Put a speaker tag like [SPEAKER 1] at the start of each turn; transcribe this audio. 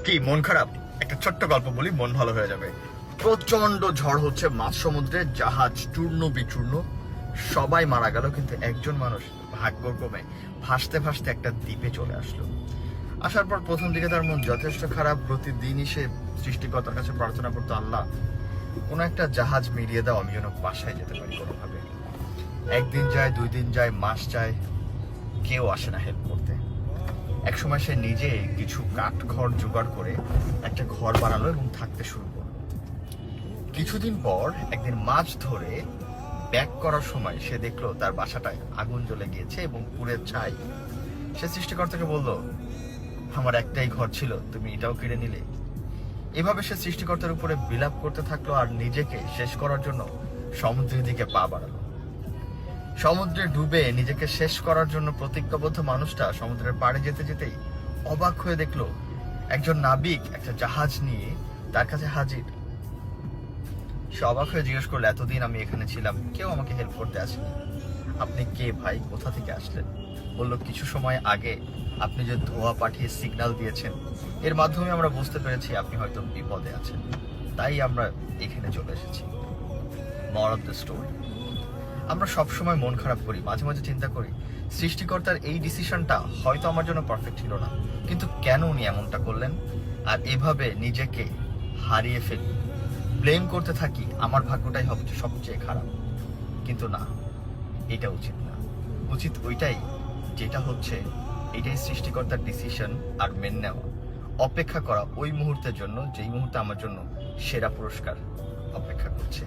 [SPEAKER 1] কি মন খারাপ? একটা ছোট্ট গল্প বলি, মন ভালো হয়ে যাবে। প্রচন্ড ঝড় হচ্ছে, মাঝ সমুদ্রে জাহাজ চূর্ণ বিচূর্ণ, সবাই মারা গেল, কিন্তু একজন মানুষ ভাগ্যক্রমে ভাসতে ভাসতে একটা দ্বীপে চলে আসলো। আসার পর প্রথম দিকে তার মন যথেষ্ট খারাপ। প্রতিদিনই সে সৃষ্টিকর্তার কাছে প্রার্থনা করতো, আল্লাহ কোনো একটা জাহাজ মিলিয়ে দাও, আমি যেন বাসায় যেতে পারি কোনোভাবে। একদিন যায়, 2 দিন যায়, মাস যায়, কেউ আসে না হেল্প করতে। একসময় সে নিজে কিছু কাঠ ঘর জোগাড় করে একটা ঘর বানালো এবং থাকতে শুরু করলো। কিছুদিন পর একদিন মাছ ধরে ব্যাক করার সময় সে দেখলো তার বাসাটায় আগুন জ্বলে গিয়েছে এবং পুড়ে ছাই। সে সৃষ্টিকর্তাকে বলল, আমার একটাই ঘর ছিল, তুমি এটাও কেড়ে নিলে। এভাবে সে সৃষ্টিকর্তার উপরে বিলাপ করতে থাকলো আর নিজেকে শেষ করার জন্য সমুদ্রের দিকে পা বাড়ালো। সমুদ্রে ডুবে নিজেকে শেষ করার জন্য প্রতিজ্ঞাবদ্ধ মানুষটা সমুদ্রের পাড়ে যেতে যেতেই অবাক হয়ে দেখলো একজন নাবিক একটা জাহাজ নিয়ে তার কাছে হাজির। সে অবাক হয়ে জিজ্ঞেস করলো, এতদিন আমি এখানে ছিলাম, কেউ আমাকে হেল্প করতে আসেনি, আপনি কে ভাই, কোথা থেকে আসলেন? বলল, কিছু সময় আগে আপনি যে ধোঁয়া পাঠিয়ে সিগন্যাল দিয়েছেন, এর মাধ্যমে আমরা বুঝতে পেরেছি আপনি হয়তো বিপদে আছেন, তাই আমরা এখানে চলে এসেছি। মোরাল অফ দ্য স্টোরি, আমরা সবসময় মন খারাপ করি, মাঝে মাঝে চিন্তা করি সৃষ্টিকর্তার এই ডিসিশনটা হয়তো আমার জন্য পারফেক্ট ছিল না, কিন্তু কেন উনি এমনটা করলেন? আর এভাবে নিজেকে হারিয়ে ফেলি, ব্লেম করতে থাকি, আমার ভাগ্যটাই হবে সবচেয়ে খারাপ। কিন্তু না, এটা উচিত না। উচিত ওইটাই যেটা হচ্ছে, এটাই সৃষ্টিকর্তার ডিসিশন, আর মেনে নেওয়া, অপেক্ষা করা ওই মুহূর্তের জন্য যেই মুহূর্তে আমার জন্য সেরা পুরস্কার অপেক্ষা করছে।